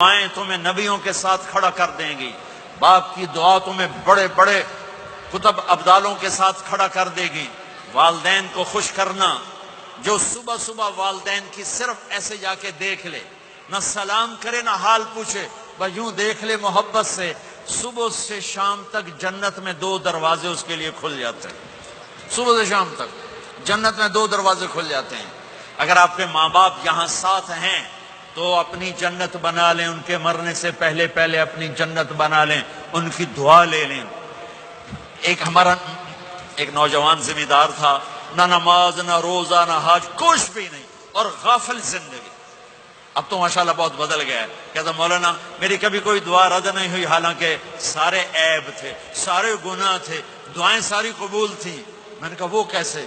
دعائیں تمہیں نبیوں کے ساتھ کھڑا کر دیں گی، باپ کی دعا تمہیں بڑے بڑے کتب ابدالوں کے ساتھ کھڑا کر دے گی۔ والدین کو خوش کرنا، جو صبح صبح والدین کی صرف ایسے جا کے دیکھ لے، نہ سلام کرے نہ حال پوچھے، بس یوں دیکھ لے محبت سے، صبح سے شام تک جنت میں 2 دروازے اس کے لیے کھل جاتے ہیں۔ صبح سے شام تک جنت میں 2 دروازے کھل جاتے ہیں۔ اگر آپ کے ماں باپ یہاں ساتھ ہیں تو اپنی جنت بنا لیں، ان کے مرنے سے پہلے پہلے اپنی جنت بنا لیں، ان کی دعا لے لیں۔ ہمارا ایک نوجوان ذمہ دار تھا، نہ نماز نہ روزہ نہ حج، کچھ بھی نہیں، اور غافل زندگی۔ اب تو ماشاءاللہ بہت بدل گیا ہے۔ کہتا مولانا میری کبھی کوئی دعا رد نہیں ہوئی، حالانکہ سارے عیب تھے، سارے گناہ تھے، دعائیں ساری قبول تھیں۔ میں نے کہا وہ کیسے؟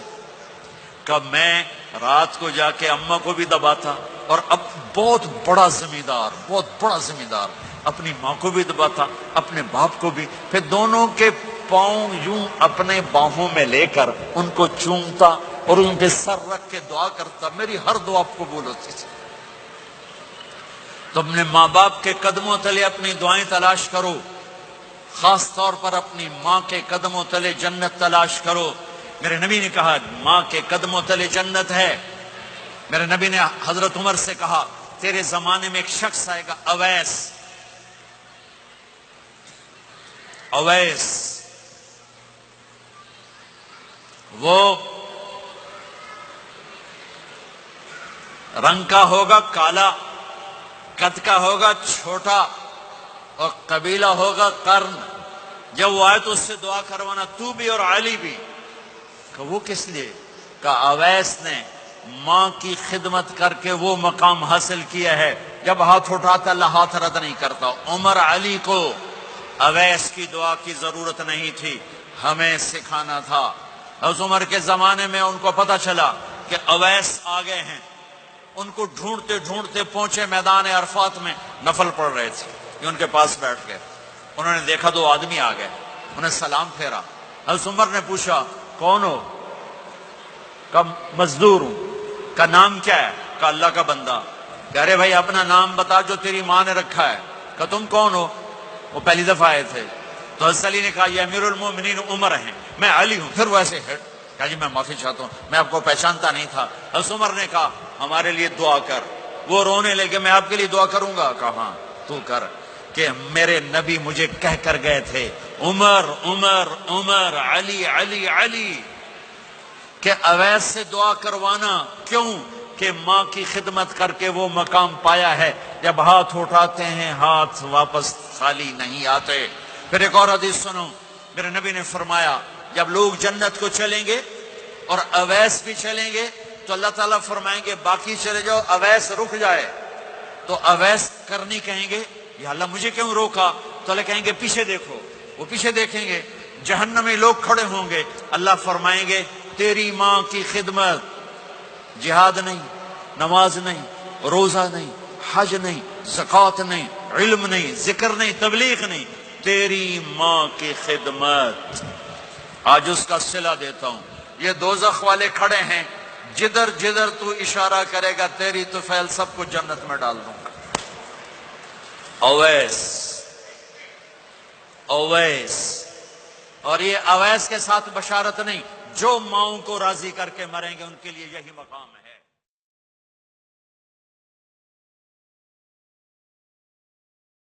کہ میں رات کو جا کے اماں کو بھی دباتا، اور اب بہت بڑا ذمہ دار اپنی ماں کو بھی دباتا، اپنے باپ کو بھی، پھر دونوں کے پاؤں یوں اپنے باہوں میں لے کر ان کو چومتا اور ان پہ سر رکھ کے دعا کرتا، میری ہر دعا قبول ہوتی تھی۔ تو اپنے ماں باپ کے قدموں تلے اپنی دعائیں تلاش کرو، خاص طور پر اپنی ماں کے قدموں تلے جنت تلاش کرو۔ میرے نبی نے کہا ماں کے قدموں تلے جنت ہے۔ میرے نبی نے حضرت عمر سے کہا تیرے زمانے میں ایک شخص آئے گا، اویس، وہ رنگ کا ہوگا کالا، قد کا ہوگا چھوٹا، اور قبیلہ ہوگا قرن۔ جب وہ آئے تو اس سے دعا کروانا، تو بھی اور علی بھی۔ کہ وہ کس لیے؟ کہ اویس نے ماں کی خدمت کر کے وہ مقام حاصل کیا ہے، جب ہاتھ اٹھاتا اللہ ہاتھ رد نہیں کرتا۔ عمر علی کو اویس کی دعا کی ضرورت نہیں تھی، ہمیں سکھانا تھا۔ حضرت عمر کے زمانے میں ان کو پتہ چلا کہ اویس آ گئے ہیں، ان کو ڈھونڈتے ڈھونڈتے پہنچے میدان عرفات میں، نفل پڑھ رہے تھے، یہ ان کے پاس بیٹھ گئے۔ انہوں نے دیکھا 2 آدمی آ گئے، انہیں سلام پھیرا۔ حضرت عمر نے پوچھا کون ہو؟ کہ مزدور ہوں۔ کا نام کیا ہے؟ کہ اللہ کا بندہ۔ کہ ارے بھائی اپنا نام بتا جو تیری ماں نے رکھا ہے۔ کہ تم کون ہو؟ وہ پہلی دفعہ آئے تھے۔ تو حضرت علی نے کہا یہ امیر المومنین عمر ہیں، میں علی ہوں۔ پھر وہ ایسے کہا جی میں معافی چاہتا ہوں، میں آپ کو پہچانتا نہیں تھا۔ حضرت عمر نے کہا ہمارے لیے دعا کر۔ وہ رونے لگے، میں آپ کے لیے دعا کروں گا؟ کہا ہاں تو کر، کہ میرے نبی مجھے کہہ کر گئے تھے عمر عمر عمر، علی علی علی، کہ اویس سے دعا کروانا۔ کیوں؟ کہ ماں کی خدمت کر کے وہ مقام پایا ہے، جب ہاتھ اٹھاتے ہیں ہاتھ واپس خالی نہیں آتے۔ پھر ایک اور حدیث سنو، میرے نبی نے فرمایا جب لوگ جنت کو چلیں گے اور اویس بھی چلیں گے تو اللہ تعالیٰ فرمائیں گے باقی چلے جاؤ، اویس رک جائے۔ تو اویس کرنی کہیں گے یا اللہ مجھے کیوں روکا؟ تو اللہ کہیں گے پیچھے دیکھو، وہ پیچھے دیکھیں گے، جہنم میں لوگ کھڑے ہوں گے، اللہ فرمائیں گے تیری ماں کی خدمت، جہاد نہیں، نماز نہیں، روزہ نہیں، حج نہیں، زکوٰۃ نہیں، علم نہیں، ذکر نہیں، تبلیغ نہیں، تیری ماں کی خدمت۔ آج اس کا صلہ دیتا ہوں۔ یہ دوزخ والے کھڑے ہیں، جدھر جدھر تو اشارہ کرے گا تیری طفیل سب کو جنت میں ڈال دوں گا۔ اویس، اور یہ اویس کے ساتھ بشارت نہیں، جو ماؤں کو راضی کر کے مریں گے ان کے لیے یہی مقام ہے۔